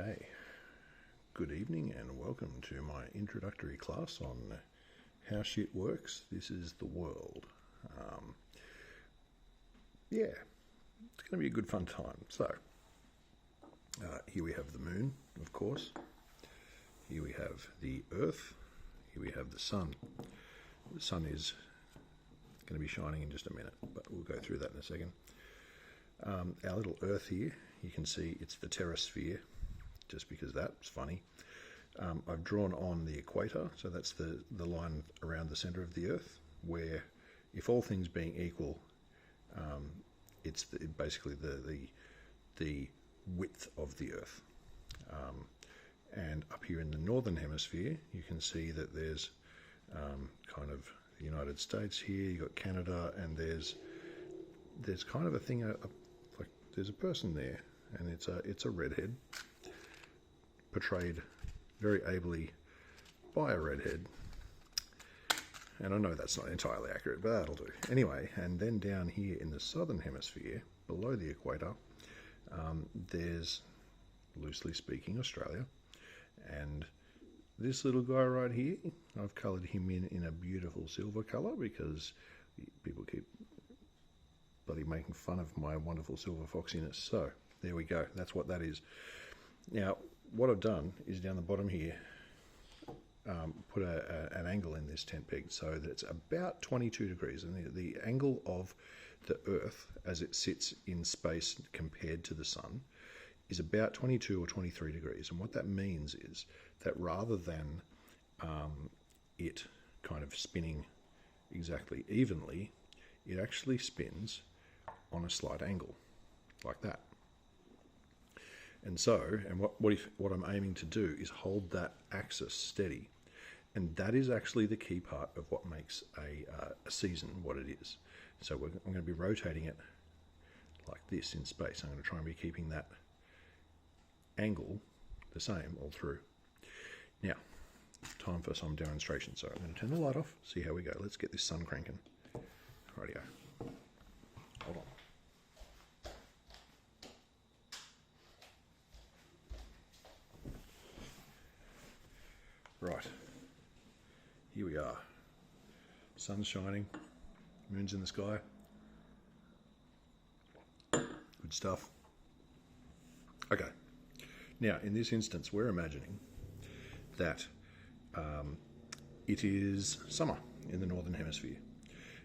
Okay, good evening and welcome to my introductory class on how shit works. This is the world. Yeah, it's going to be a good fun time. So, here we have the moon, of course. Here we have the earth. Here we have the sun. The sun is going to be shining in just a minute, but we'll go through that in a second. Our little earth here, you can see it's the terrasphere, just because that's funny. I've drawn on the equator, so that's the line around the centre of the earth, where if all things being equal, it's basically the width of the earth. And up here in the northern hemisphere, you can see that there's kind of the United States here, you've got Canada, and there's kind of a thing, like there's a person there, and it's a redhead, portrayed very ably by a redhead. And I know that's not entirely accurate, but that'll do. Anyway, and then down here in the southern hemisphere, below the equator, there's, loosely speaking, Australia. And this little guy right here, I've coloured him in a beautiful silver colour because people keep bloody making fun of my wonderful silver foxiness. So there we go. That's what that is. Now, what I've done is down the bottom here, put an angle in this tent peg so that it's about 22 degrees. And the angle of the Earth as it sits in space compared to the Sun is about 22 or 23 degrees. And what that means is that rather than it kind of spinning exactly evenly, it actually spins on a slight angle, like that. And so, what I'm aiming to do is hold that axis steady. And that is actually the key part of what makes a season what it is. So I'm going to be rotating it like this in space. I'm going to try and be keeping that angle the same all through. Now, time for some demonstration. So I'm going to turn the light off, see how we go. Let's get this sun cranking. Rightio. Hold on. Right, here we are. Sun's shining, moon's in the sky. Good stuff. Okay, now in this instance, we're imagining that it is summer in the northern hemisphere,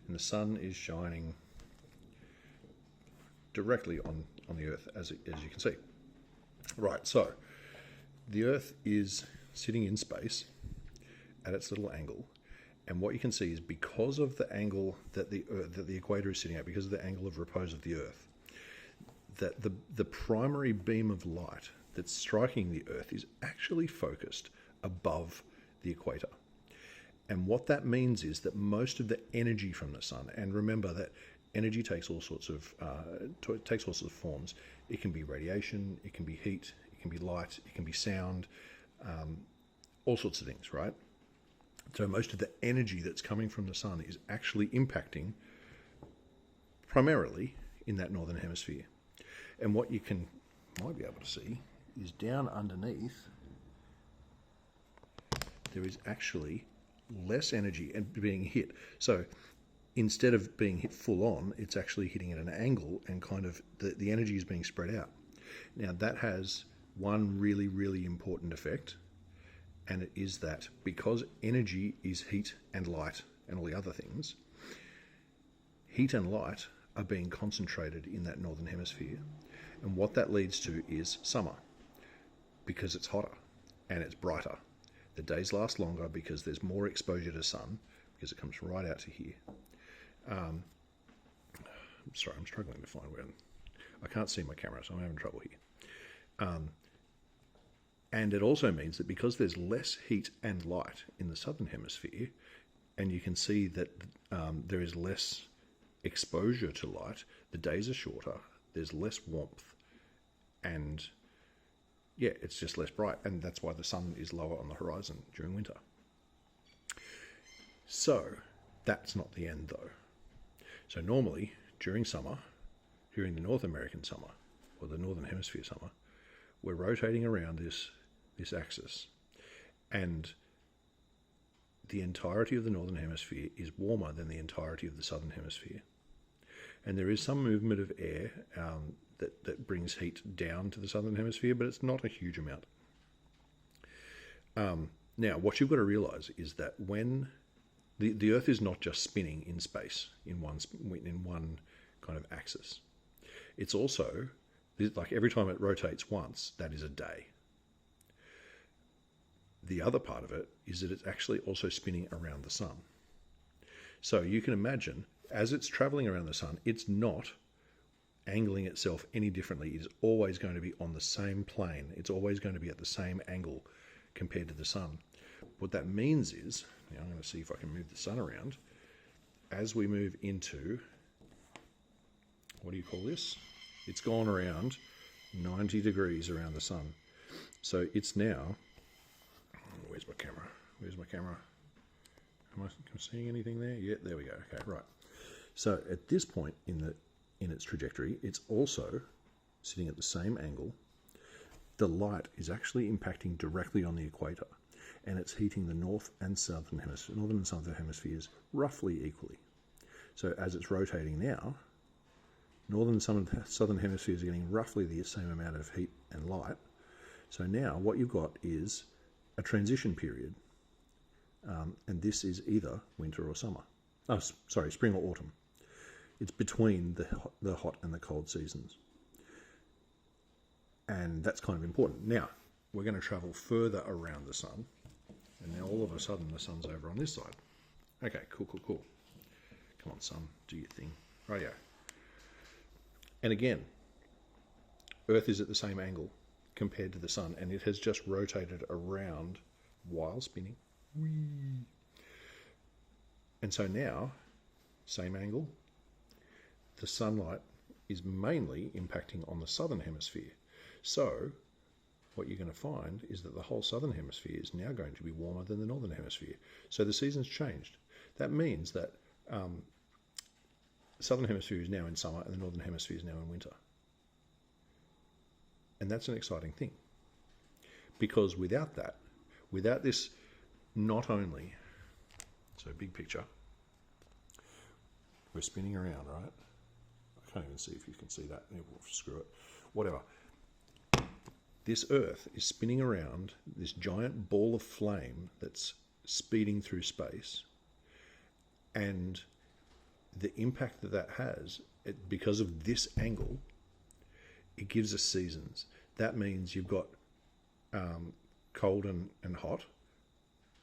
and the sun is shining directly on the Earth, as you can see. Right, so the Earth is sitting in space at its little angle, and what you can see is because of the angle that the equator is sitting at, because of the angle of repose of the Earth, that the primary beam of light that's striking the Earth is actually focused above the equator. And what that means is that most of the energy from the sun, and remember that energy takes all sorts of forms. It can be radiation, it can be heat, it can be light, it can be sound, all sorts of things, right? So most of the energy that's coming from the sun is actually impacting primarily in that northern hemisphere. And what you might be able to see is down underneath, there is actually less energy and being hit. So instead of being hit full on, it's actually hitting at an angle, and kind of the energy is being spread out. Now that has one really, really important effect, and it is that because energy is heat and light and all the other things, heat and light are being concentrated in that northern hemisphere. And what that leads to is summer, because it's hotter and it's brighter. The days last longer because there's more exposure to sun, because it comes right out to here. Sorry, I'm struggling to find where. I can't see my camera, so I'm having trouble here. And it also means that because there's less heat and light in the southern hemisphere, and you can see that there is less exposure to light, the days are shorter, there's less warmth, and yeah, it's just less bright, and that's why the sun is lower on the horizon during winter. So that's not the end though. So normally during summer, during the North American summer, or the Northern Hemisphere summer, we're rotating around this axis, and the entirety of the northern hemisphere is warmer than the entirety of the southern hemisphere. And there is some movement of air that brings heat down to the southern hemisphere, but it's not a huge amount. Now, what you've got to realize is that when the Earth is not just spinning in space in one kind of axis, it's also, like every time it rotates once, that is a day. The other part of it is that it's actually also spinning around the sun. So you can imagine, as it's traveling around the sun, it's not angling itself any differently. It is always going to be on the same plane. It's always going to be at the same angle compared to the sun. What that means is, now I'm going to see if I can move the sun around. As we move into, what do you call this? It's gone around 90 degrees around the sun. So it's now, where's my camera? Where's my camera? Am I seeing anything there? Yeah, there we go. Okay, right. So at this point in its trajectory, it's also sitting at the same angle. The light is actually impacting directly on the equator, and it's heating the northern and southern hemispheres roughly equally. So as it's rotating now, northern and southern hemispheres are getting roughly the same amount of heat and light. So now what you've got is a transition period, and this is either winter or summer. Oh, sorry, spring or autumn. It's between the hot and the cold seasons. And that's kind of important. Now, we're going to travel further around the sun, and now all of a sudden the sun's over on this side. Okay, cool. Come on, sun, do your thing. Rightio. And again, Earth is at the same angle compared to the sun, and it has just rotated around while spinning. Whee! And so now, same angle, the sunlight is mainly impacting on the southern hemisphere. So what you're going to find is that the whole southern hemisphere is now going to be warmer than the northern hemisphere. So the season's changed. That means that the southern hemisphere is now in summer and the northern hemisphere is now in winter. And that's an exciting thing. Because without this, not only, so big picture, we're spinning around, right? I can't even see if you can see that. Screw it. Whatever. This Earth is spinning around this giant ball of flame that's speeding through space. And the impact that has, because of this angle, it gives us seasons. That means you've got cold and hot,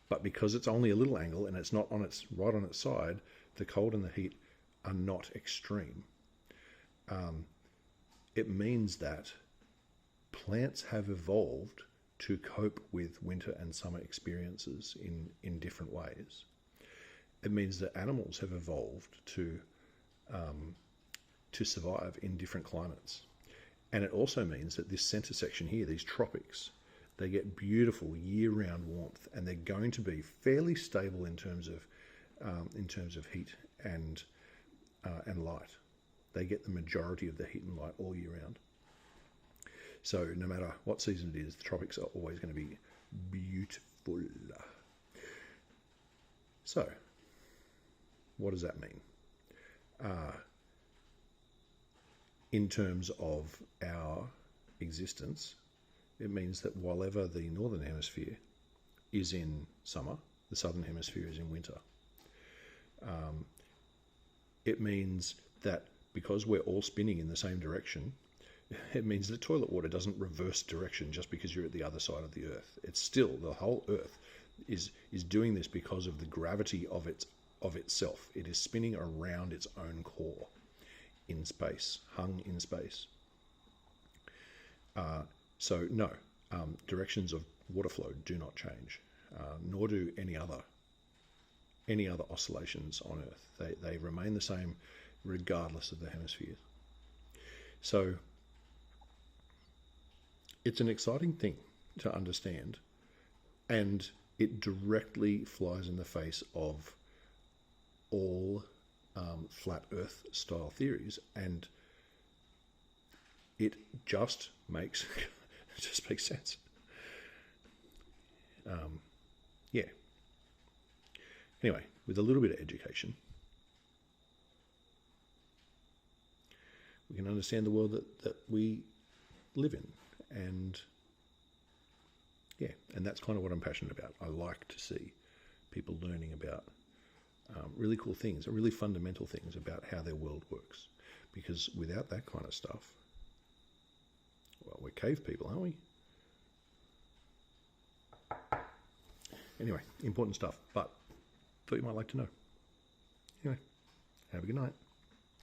but because it's only a little angle and it's not right on its side, the cold and the heat are not extreme. It means that plants have evolved to cope with winter and summer experiences in different ways. It means that animals have evolved to survive in different climates. And it also means that this center section here, these tropics, they get beautiful year-round warmth, and they're going to be fairly stable in terms of heat and light. They get the majority of the heat and light all year round. So no matter what season it is, the tropics are always going to be beautiful. So, what does that mean? In terms of our existence, it means that while ever the northern hemisphere is in summer, the southern hemisphere is in winter. It means that because we're all spinning in the same direction, it means that toilet water doesn't reverse direction just because you're at the other side of the Earth. It's still, the whole Earth is doing this because of the gravity of itself. It is spinning around its own core in space, hung in space. So no, directions of water flow do not change, nor do any other oscillations on Earth. They remain the same regardless of the hemispheres. So it's an exciting thing to understand, and it directly flies in the face of all flat Earth style theories, and it just makes It just makes sense. Yeah. Anyway, with a little bit of education, we can understand the world that we live in. And yeah, and that's kind of what I'm passionate about. I like to see people learning about really cool things, really fundamental things about how their world works. Because without that kind of stuff, well, we're cave people, aren't we? Anyway, important stuff, but thought you might like to know. Anyway, have a good night.